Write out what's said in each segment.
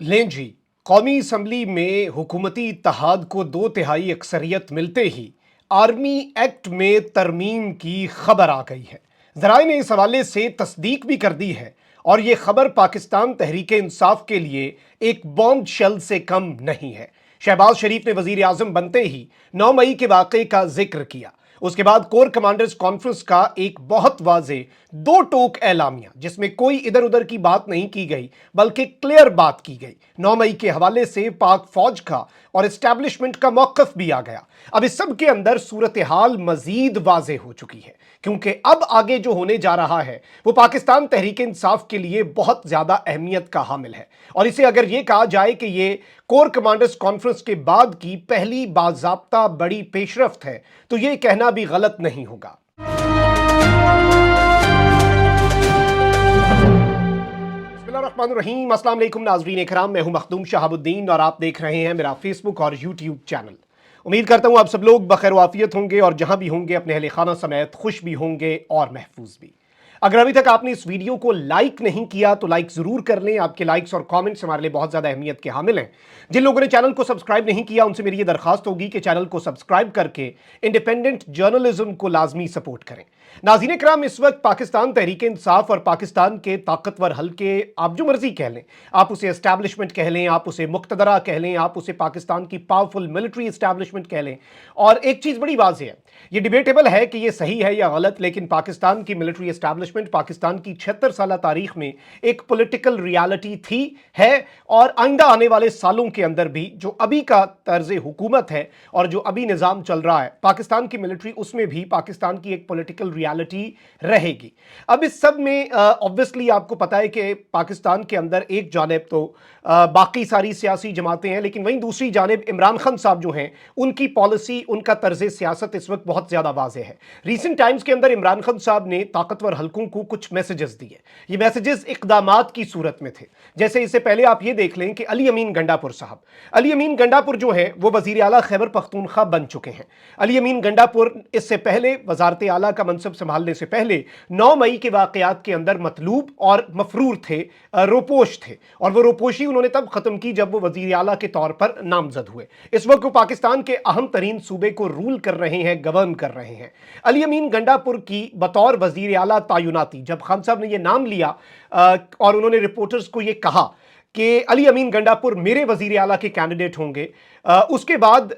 लें जी। कौमी असम्बली में हुकूमती इत्तेहाद को 2/3 अक्सरियत मिलते ही आर्मी एक्ट में तरमीम की खबर आ गई है। जराए ने इस हवाले से तस्दीक भी कर दी है और ये खबर पाकिस्तान तहरीक इंसाफ के लिए एक बॉम्ब शेल से कम नहीं है। शहबाज शरीफ ने वजीर आजम बनते ही 9 मई के वाक़े का जिक्र किया। उसके बाद कोर कमांडर्स कॉन्फ्रेंस का एक बहुत वाजे दो टोक एलामिया, जिसमें कोई इधर उधर की बात नहीं की गई बल्कि क्लियर बात की गई। 9 मई के हवाले से पाक फौज का और एस्टैब्लिशमेंट का मौकफ भी आ गया। अब इस सब के अंदर सूरत हाल मजीद वाजे हो चुकी है, क्योंकि अब आगे जो होने जा रहा है वो पाकिस्तान तहरीक इंसाफ के लिए बहुत ज्यादा अहमियत का हामिल है। और इसे अगर ये कहा जाए कि ये कोर कमांडर्स कॉन्फ्रेंस के बाद की पहली बाज़ाब्ता बड़ी पेशरफ्त है, तो ये कहना भी गलत नहीं होगा। बिस्मिल्लाहिर्रहमानिर्रहीम। अस्सलाम वालेकुम नाज़रीन इकराम, मैं हूं मखदूम शहाबुद्दीन और आप देख रहे हैं मेरा फेसबुक और यूट्यूब चैनल। उम्मीद करता हूं आप सब लोग बखैर वाफियत होंगे और जहां भी होंगे अपने अहले खाना समेत खुश भी होंगे और महफूज भी। अगर अभी तक आपने इस वीडियो को लाइक नहीं किया तो लाइक जरूर कर लें। आपके लाइक्स और कमेंट्स हमारे लिए बहुत ज्यादा अहमियत के हामिल हैं। जिन लोगों ने चैनल को सब्सक्राइब नहीं किया उनसे मेरी ये दरखास्त होगी कि चैनल को सब्सक्राइब करके इंडिपेंडेंट जर्नलिज्म को लाजमी सपोर्ट करें। नाज़रीन इकराम, इस वक्त पाकिस्तान तहरीक इंसाफ और पाकिस्तान के ताकतवर हल्के, आप जो मर्जी कह लें, आप उसे एस्टैब्लिशमेंट कह लें, आप उसे मुक्तदरा कह लें, आप उसे पाकिस्तान की पावरफुल मिलिट्री एस्टैब्लिशमेंट कह लें। और एक चीज बड़ी वाज़ेह है, ये डिबेटेबल है कि ये सही है या गलत, लेकिन पाकिस्तान की मिलिट्री एस्टैब्लिशमेंट पाकिस्तान की 76 साल तारीख में एक पॉलिटिकल रियलिटी थी, है और आइंदा आने वाले सालों के अंदर भी जो अभी का तर्ज हुकूमत है और जो अभी निज़ाम चल रहा है पाकिस्तान की मिलिट्री, उसमें भी पाकिस्तान की एक पॉलिटिकल रियलिटी रहेगी। अब इस सब में ऑब्वियसली आपको पता है कि पाकिस्तान के अंदर एक जानिब तो बाकी सारी सियासी जमातें हैं, लेकिन वहीं दूसरी जानिब इमरान खान साहब जो हैं, उनकी पॉलिसी, उनका तर्ज सियासत इस वक्त बहुत ज़्यादा वाज़ेह है। रीसेंट टाइम्स के अंदर इमरान खान साहब ने ताकतवर हल्कों को कुछ मैसेजेस दिए। ये मैसेजेस इक़दामात की सूरत में थे। जैसे इससे पहले आप ये देख लें कि अली अमीन गंडापुर साहब, अली अमीन गंडापुर जो है वो वज़ीर आला खैबर पख्तूनख्वा बन चुके हैं। अली अमीन गंडापुर इससे पहले वज़ारत आला का मनसब संभालने से पहले 9 मई के वाक़यात के अंदर मतलूब और मफरूर थे, रोपोश थे, और वो रोपोशी उन्होंने तब खत्म की जब वो वज़ीर आला के तौर पर नामजद हुए। इस वक्त वो पाकिस्तान के अहम तरीन सूबे को रूल कर रहे हैं, गवर्न कर रहे हैं। अली अमीन गंडापुर की बतौर वज़ीर आला तायुनाती जब खान साहब ने ये नाम लिया और उन्होंने रिपोर्टर्स को ये कहा कि अली अमीन गंडापुर मेरे वजीर आला के कैंडिडेट होंगे, उसके बाद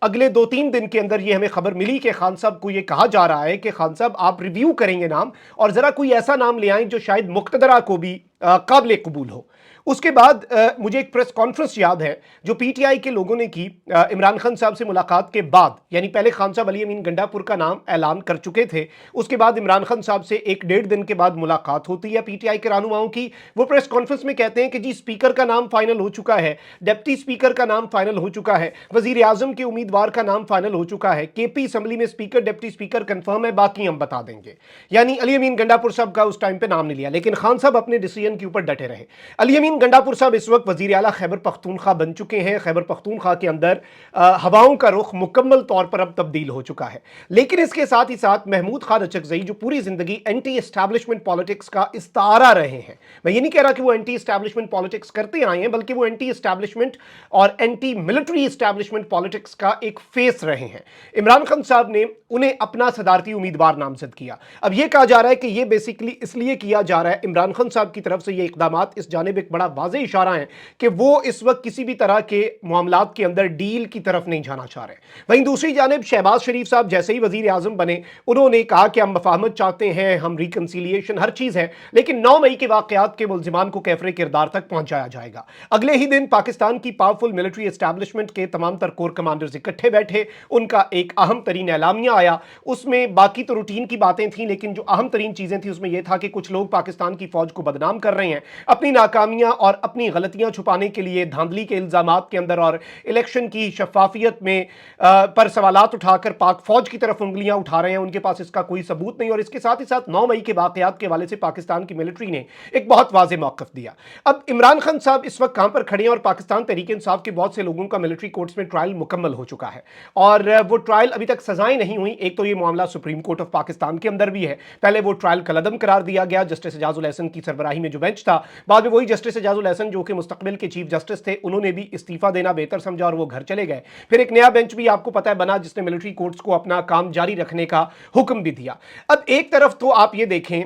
अगले 2-3 दिन के अंदर ये हमें खबर मिली कि खान साहब को ये कहा जा रहा है कि खान साहब आप रिव्यू करेंगे नाम और ज़रा कोई ऐसा नाम ले आएं जो शायद मुक्तदरा को भी काबिल कबूल हो। उसके बाद मुझे एक प्रेस कॉन्फ्रेंस याद है जो पीटीआई के लोगों ने की इमरान खान साहब से मुलाकात के बाद, यानी पहले खान साहब अली अमीन गंडापुर का नाम ऐलान कर चुके थे, उसके बाद इमरान खान साहब से 1-1.5 दिन के बाद मुलाकात होती है पीटीआई के रहनुमाओं की। वो प्रेस कॉन्फ्रेंस में कहते हैं कि जी स्पीकर का नाम फाइनल हो चुका है, डिप्टी स्पीकर का नाम फाइनल हो चुका है, वजीर आजम के उम्मीदवार का नाम फाइनल हो चुका है, केपी असम्बली में स्पीकर डिप्टी स्पीकर कंफर्म है, बाकी हम बता देंगे। यानी अली अमीन गंडापुर साहब का उस टाइम पे नाम नहीं लिया, लेकिन खान साहब अपने डिसीजन के ऊपर डटे रहे। अली अमीन गंडापुर साहब इस वक्त वजीर आला खैबर पख्तूनख्वा बन चुके हैं। खैबर पख्तूनख्वा के अंदर हवाओं का रुख मुकम्मल तौर पर अब तब्दील हो चुका है। लेकिन इसके साथ ही साथ महमूद खान अचकजई जो पूरी जिंदगी एंटी एस्टैब्लिशमेंट पॉलिटिक्स का इस्तारा रहे हैं, मैं ये नहीं कह रहा कि वो एंटी एस्टैब्लिशमेंट पॉलिटिक्स करते आए हैं, बल्कि वो एंटी एस्टैब्लिशमेंट और एंटी मिलिट्री एस्टैब्लिशमेंट पॉलिटिक्स का एक फेस रहे हैं। इमरान खान साहब ने उन्हें अपना सदारती उम्मीदवार नामजद किया। अब यह कहा जा रहा है कि यह बेसिकली इसलिए किया जा रहा है, इमरान खान साहब की तरफ से ये इकदामात इस जानिब एक बड़ा वाज़ेह इशारा है कि वो इस वक्त किसी भी तरह के मामलात के अंदर डील की तरफ नहीं जाना चाह रहे। वहीं दूसरी जानिब शहबाज शरीफ साहब जैसे ही वजीर आजम बने, उन्होंने कहा कि हम मफाहमत चाहते हैं, हम रिकंसिलिएशन, हर चीज़ है, लेकिन 9 मई के वाक़यात के मुल्जिमान को कैफरे किरदार तक पहुंचाया जाएगा। अगले ही दिन पाकिस्तान की पावरफुल मिलिट्री एस्टैब्लिशमेंट के तमाम तर कोर कमांडर्स इकट्ठे बैठे, उनका एक अहम तरीन एलामिया आया। उसमें बाकी तो रूटीन की बातें थी, लेकिन जो अहम तरीन चीज़ें थी उसमें यह था कि कुछ लोग पाकिस्तान की फौज को बदनाम कर रहे हैं, अपनी नाकामियां और अपनी गलतियां छुपाने के लिए धांधली के इल्जामात के अंदर और इलेक्शन की शफाफियत में पर सवालात उठाकर पाक फौज की तरफ उंगलियां उठा रहे हैं। उनके पास इसका कोई सबूत नहीं। और इसके साथ ही साथ 9 मई के वाकयात के हवाले से पाकिस्तान की मिलिट्री ने एक बहुत वाज़ेह मौक़िफ़ दिया। अब इमरान खान साहब इस वक्त कहां पर खड़े हैं, और पाकिस्तान तहरीक इंसाफ के बहुत से लोगों का मिलिट्री कोर्ट्स में ट्रायल मुकम्मल हो चुका है और वो ट्रायल अभी तक सजाएं नहीं हुई। एक तो ये मामला सुप्रीम कोर्ट ऑफ पाकिस्तान के अंदर भी है। पहले वो ट्रायल कलअदम करार दिया गया जस्टिस एजाजुल एहसन की सरबराही में जो बेंच था, बाद में वही जस्टिस एजाज उल एहसन जो कि मुस्तकबिल के चीफ जस्टिस थे, उन्होंने भी इस्तीफा देना बेहतर समझा और वो घर चले गए। फिर एक नया बेंच भी आपको पता है बना जिसने मिलिट्री कोर्ट्स को अपना काम जारी रखने का हुक्म भी दिया। अब एक तरफ तो आप ये देखें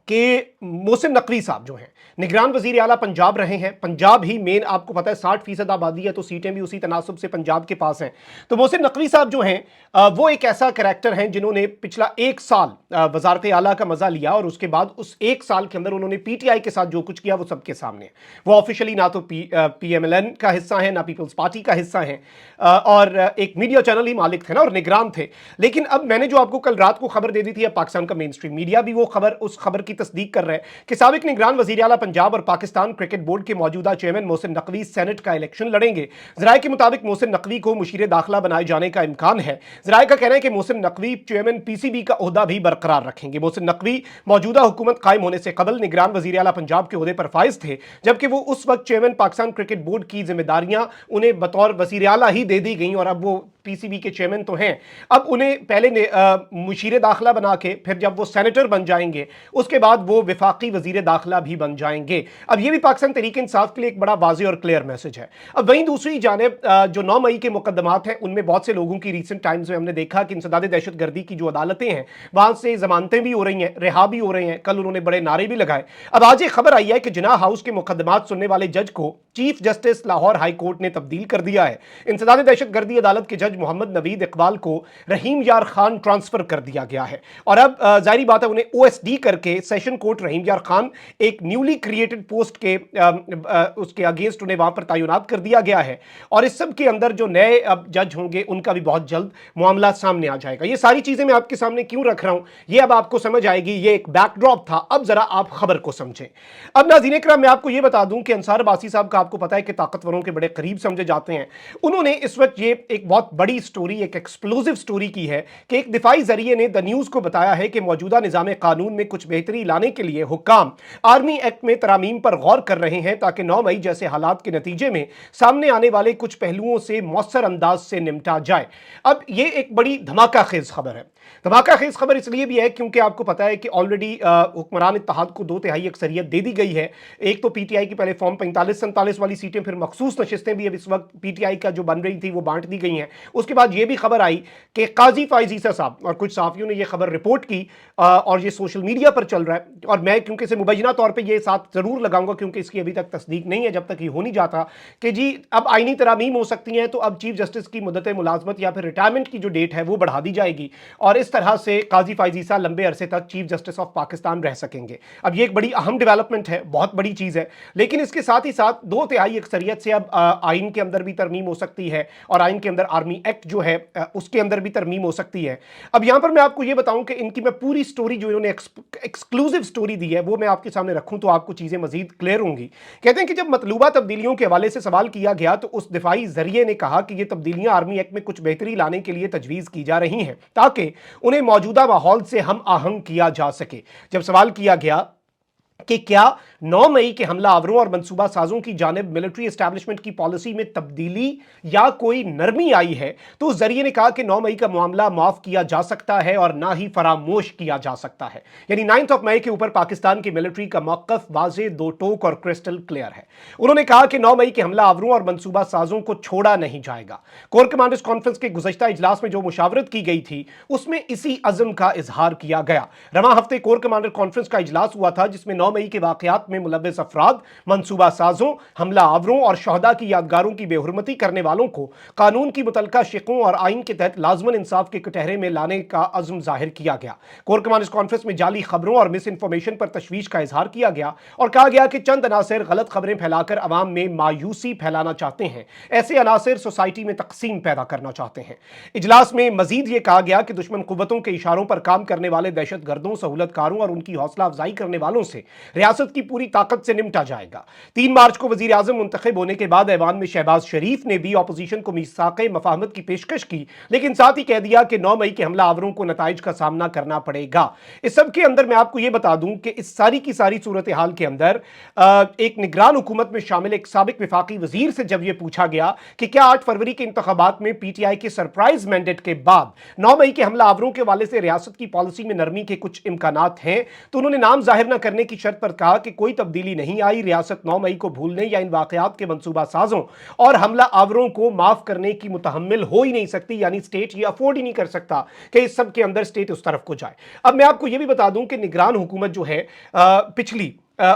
कि मोहसिन नकवी साहब जो हैं निगरान वजीर आला पंजाब रहे हैं। पंजाब ही मेन, आपको पता है 60% आबादी है तो सीटें भी उसी तनासब से पंजाब के पास हैं। तो मोहसिन नकवी साहब जो हैं वो एक ऐसा करैक्टर हैं जिन्होंने पिछला एक साल वजारत आला का मजा लिया और उसके बाद उस एक साल के अंदर उन्होंने पीटीआई के साथ जो कुछ किया वो सबके सामने है। वो ऑफिशियली ना तो पीएमएलएन का हिस्सा है ना पीपल्स पार्टी का हिस्सा है और एक मीडिया चैनल ही मालिक थे ना और निगरान थे। लेकिन अब मैंने जो आपको कल रात को खबर दे दी थी, अब पाकिस्तान का मेन स्ट्रीम मीडिया भी वो खबर, उस खबर की तस्दीक कर रहे हैं कि साबिक निगरान वजीर आला पंजाब और पाकिस्तान क्रिकेट बोर्ड के मौजूदा चेयरमैन मोहसिन नकवी सेनेट का इलेक्शन लड़ेंगे। जराये के मुताबिक मोहसिन नकवी को मुशीर दाखिला बनाए जाने का इम्कान है। जराये का कहना है कि मोहसिन नकवी चेयरमैन पीसीबी का ओहदा भी बरकरार रखेंगे। मोहसिन नकवी मौजूदा हुकूमत कायम होने से कबल निगरान वजीर आला पंजाब के ओहदे पर फाइज थे, जबकि वो उस वक्त चेयरमैन पाकिस्तान क्रिकेट बोर्ड की जिम्मेदारियां उन्हें बतौर वजीर आला ही दे दी गई और अब वो पीसीबी के चेयरमैन तो हैं। अब उन्हें पहले मुशीर दाखिला बना के फिर जब वो सेनेटर बन जाएंगे उसके बाद वो विफाकी वजीर दाखिला भी बन जाएंगे। अब ये भी पाकिस्तान तहरीक इंसाफ के लिए एक बड़ा वाज़ेह और क्लियर मैसेज है। अब वहीं दूसरी जानिब जो 9 मई के मुकदमात हैं उनमें बहुत से लोगों की रिसेंट टाइम्स में हमने देखा कि इंसदाद दहशत गर्दी की जो अदालतें हैं वहां से जमानतें भी हो रही हैं, रिहा भी हो रहे हैं। कल उन्होंने बड़े नारे भी लगाए। अब आज एक खबर आई है कि जिनाह हाउस के मुकदमात सुनने वाले जज को chief justice Lahore high court ने तब्दील कर दिया है। इंसदाद दहशत गर्दी अदालत के जज मोहम्मद नवीद इकबाल को रहीम यार खान ट्रांसफर कर दिया गया है और अब जाहिर बात है उन्हें ओएसडी करके सेशन कोर्ट रहीम यार खान एक न्यूली क्रिएटेड पोस्ट के उसके अगेंस्ट उन्हें वहां पर तैनात कर दिया गया है और इस सब के अंदर जो नए अब जज होंगे उनका भी बहुत जल्द मामला सामने आ जाएगा। ये सारी चीजें मैं आपके सामने क्यों रख रहा हूं, ये अब आपको समझ आएगी। ये एक बैकड्रॉप था, अब जरा आप खबर को समझें। अब नाज़रीन इकराम मैं आपको ये बता दूं कि अंसार अब्बासी साहब का आपको पता है कि ताकतवरों के बड़े करीब समझे जाते हैं। उन्होंने इस वक्त ये एक बहुत बड़ी स्टोरी, एक एक्सप्लोजिव स्टोरी की है कि एक दिफाई जरिए ने द न्यूज को बताया है कि मौजूदा निजाम कानून में कुछ बेहतरी लाने के लिए हुक्काम आर्मी एक्ट में तरामीम पर गौर कर रहे हैं ताकि 9 मई जैसे हालात के नतीजे में सामने आने वाले कुछ पहलुओं से मौसर अंदाज से निपटा जाए। अब ये एक बड़ी धमाका खेज खबर है। धमाका खेज खबर इसलिए भी है क्योंकि आपको पता है कि ऑलरेडी हुक्मरान इत्तेहाद को 2/3 अक्सरियत दे दी गई है। एक तो पीटीआई की पहले फॉर्म 45-47 वाली सीटें, फिर मखसूस नशिस्तें भी अब इस वक्त पीटीआई का जो बन रही थी वो बांट दी गई हैं। उसके बाद ये भी खबर आई कि काजी फाइज ईसा साहब और कुछ सहाफियों ने यह खबर रिपोर्ट की और ये सोशल मीडिया पर चल रहा है और मैं क्योंकि इसे मुबैना तौर पर यह साथ जरूर लगाऊंगा क्योंकि इसकी अभी तक तस्दीक नहीं है जब तक ये हो नहीं जाता कि जी अब आईनी तरामीम हो सकती हैं तो अब चीफ जस्टिस की मुद्दत मुलाजमत या फिर रिटायरमेंट की जो डेट है वो बढ़ा दी जाएगी और इस तरह से काजी फाइज ईसा लंबे अरसे तक चीफ जस्टिस ऑफ पाकिस्तान रह सकेंगे। अब ये एक बड़ी अहम डेवलपमेंट है, बहुत बड़ी चीज है, लेकिन इसके साथ ही साथ 2/3 अक्सरियत से अब आइन के अंदर भी तरमीम हो सकती है और आइन के अंदर आर्मी एक्ट जो है उसके अंदर भी तरमीम हो सकती है। अब यहां पर मैं आपको यह बताऊं कि इनकी मैं पूरी स्टोरी जो इन्होंने एक्सक्लूसिव स्टोरी दी है वो मैं आपके सामने रखूं तो आपको चीजें मजीद क्लियर होंगी। कहते हैं कि जब मतलूबा तब्दीलियों के हवाले से सवाल किया गया तो उस दिफाई जरिए ने कहा कि ये तब्दीलियां आर्मी एक्ट में कुछ बेहतरी लाने के लिए तजवीज़ की जा रही हैं ताकि उन्हें मौजूदा माहौल से हम आहंग किया जा सके। जब सवाल किया गया कि क्या 9 मई के हमला आवरों और मंसूबा साजों की जानिब मिलिट्री एस्टैब्लिशमेंट की पॉलिसी में तब्दीली या कोई नरमी आई है तो उस जरिए ने कहा कि 9 मई का मामला माफ किया जा सकता है और ना ही फरामोश किया जा सकता है। यानी 9 मई के ऊपर पाकिस्तान की मिलिट्री का मौकफ वाज़ेह, दो टोक और क्रिस्टल क्लियर है। उन्होंने कहा कि 9 मई के हमला आवरों और मंसूबा साजों को छोड़ा नहीं जाएगा। कोर कमांडर्स कॉन्फ्रेंस के गुज़श्ता इजलास में जो मुशावरत की गई थी उसमें इसी अज़म का इजहार किया गया। रवा हफ्ते कोर कमांडर कॉन्फ्रेंस का इजलास हुआ था जिसमें 9 मई के वाकयात में मुलव्वस अफराद, मंसूबा साजों, हमला आवरों और शहदा की यादगारों की बेहुरमती करने वालों को कानून की मुतलका शिकों और आइन के तहत लाजमन इंसाफ के कटहरे में लाने का अज़्म जाहिर किया गया। कोर कमांडर्स कॉन्फ्रेंस में जाली खबरों और मिस इन्फॉर्मेशन पर तशवीश का इजहार किया गया और कहा गया कि चंद अनासर गलत खबरें फैलाकर अवाम में मायूसी फैलाना चाहते हैं। ऐसे अनासर सोसाइटी में तकसीम पैदा करना चाहते हैं। इजलास में मजीद यह कहा गया कि दुश्मन कुव्वतों के इशारों पर काम करने वाले दहशत गर्दों, सहूलतकारों और उनकी हौसला अफजाई करने वालों से रियासत की पूरी ताकत से निपटा जाएगा। 3 मार्च को वजीर आजम मुंतखब होने के बाद ऐवान में शहबाज शरीफ ने भी अपोजिशन को मीसाक़े मफाहमत की पेशकश की, लेकिन साथ ही कह दिया कि 9 मई के हमला आवरों को नताइज का सामना करना पड़ेगा। इस सब के अंदर मैं आपको यह बता दूं कि इस सारी की सारी सूरत हाल के अंदर एक निगरान हुकूमत में शामिल एक साबिक विफाकी वजीर से जब यह पूछा गया कि क्या 8 फरवरी के इंतखाबात में पीटीआई के सरप्राइज मैंडेट के बाद 9 मई के हमला आवरों के हवाले से रियासत की पॉलिसी में नरमी के कुछ इम्कानात हैं, तो उन्होंने नाम जाहिर न करने की शर्त पर कहा कि कोई तब्दीली नहीं आई, रियासत 9 मई को भूलने या इन वाकयात के मंसूबा साजों और हमला आवरों को माफ करने की मुतहम्मिल हो ही नहीं सकती, यानी स्टेट ये अफोर्ड ही नहीं कर सकता कि इस सब के अंदर स्टेट उस तरफ को जाए। अब मैं आपको ये भी बता दूं कि निगरान हुकूमत जो है पिछली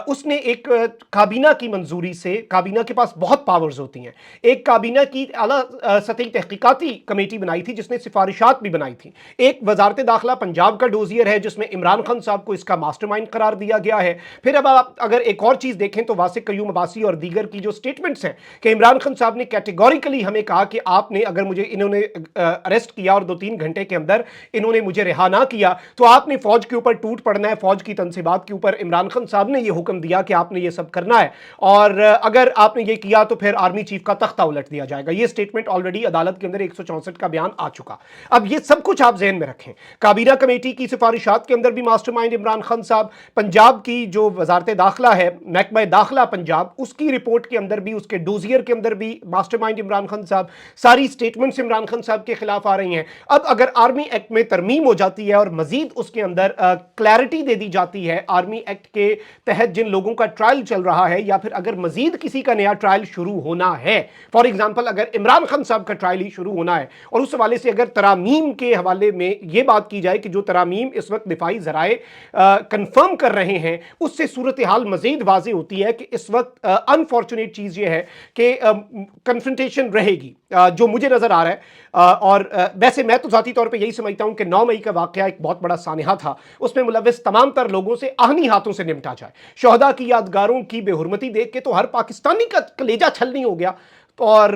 उसने एक काबीना की मंजूरी से, काबीना के पास बहुत पावर्स होती हैं, एक काबीना की आला सतही तहकीकाती कमेटी बनाई थी जिसने सिफारिशात भी बनाई थी। एक वजारत दाखिला पंजाब का डोजियर है जिसमें इमरान खान साहब को इसका मास्टरमाइंड करार दिया गया है। फिर अब आप अगर एक और चीज़ देखें तो वासिक कयूम अब्बासी और दीगर की जो स्टेटमेंट्स हैं कि इमरान खान साहब ने कैटेगोरिकली हमें कहा कि आपने अगर मुझे इन्होंने अरेस्ट किया और 2-3 घंटे के अंदर इन्होंने मुझे रिहा ना किया तो आपने फौज के ऊपर टूट पड़ना है, फौज की तनसीबात के ऊपर इमरान खान साहब ने हुक्म दिया कि आपने ये सब करना है और अगर आपने ये किया तो फिर आर्मी चीफ का तख्ता उलट दिया जाएगा। ये स्टेटमेंट ऑलरेडी अदालत के अंदर 164 का बयान आ चुका। अब ये सब कुछ आप ज़हन में रखें। काबीना कमेटी की सिफारिशात के अंदर भी मास्टरमाइंड इमरान खान साहब, पंजाब की जो वजारत दाखिला है, महकमा दाखिला पंजाब, उसकी रिपोर्ट के अंदर भी, उसके डोजियर के अंदर भी मास्टरमाइंड इमरान खान साहब। सारी स्टेटमेंट्स इमरान खान साहब के खिलाफ आ रही हैं। अब अगर आर्मी एक्ट में तरमीम हो जाती है और मजीद उसके अंदर क्लैरिटी दे दी जाती है, आर्मी एक्ट के तहत जिन लोगों का ट्रायल चल रहा है या फिर अगर मजीद किसी का नया ट्रायल शुरू होना है, फॉर एग्जांपल अगर इमरान खान साहब का ट्रायल ही शुरू होना है और उस हवाले से अगर तरामीम के हवाले में यह बात की जाए कि जो तरामीम इस वक्त दिफाई जराए कंफर्म कर रहे हैं, उससे सूरत हाल मजीद वाज़ेह होती है कि इस वक्त अनफॉर्चुनेट चीज़ यह है कि कन्फ्रंटेशन रहेगी, जो मुझे नज़र आ रहा है। और वैसे मैं तो ज़ाती तौर पर यही समझता हूँ कि 9 मई का वाक़या एक बहुत बड़ा सानहा था, उसमें मुलव्वस तमाम तर लोगों से आहनी हाथों से निपटा जाए। शोहदा की यादगारों की बेहुरमती देख के तो हर पाकिस्तानी का कलेजा छलनी हो गया और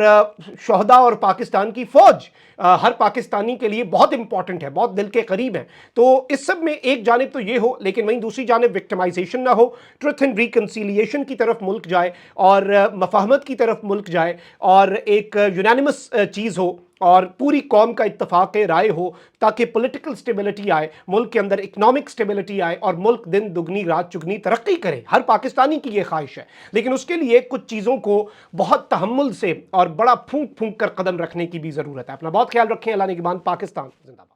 शोहदा और पाकिस्तान की फौज हर पाकिस्तानी के लिए बहुत इंपॉर्टेंट है, बहुत दिल के करीब है। तो इस सब में एक जानिब तो ये हो, लेकिन वहीं दूसरी जानिब विक्टिमाइजेशन ना हो, ट्रुथ एंड रिकंसिलिएशन की तरफ मुल्क जाए और मफाहमत की तरफ मुल्क जाए और एक यूनानिमस चीज़ हो और पूरी कौम का इत्तफाक राय हो, ताकि पॉलिटिकल स्टेबिलिटी आए, मुल्क के अंदर इकोनॉमिक स्टेबिलिटी आए और मुल्क दिन दुगनी रात चुगनी तरक्की करे। हर पाकिस्तानी की ये ख्वाहिश है, लेकिन उसके लिए कुछ चीज़ों को बहुत तहम्मुल से और बड़ा फूंक फूंक कर कदम रखने की भी ज़रूरत है। अपना बहुत ख्याल रखें। अल्लाह निगहबान। पाकिस्तान जिंदाबाद।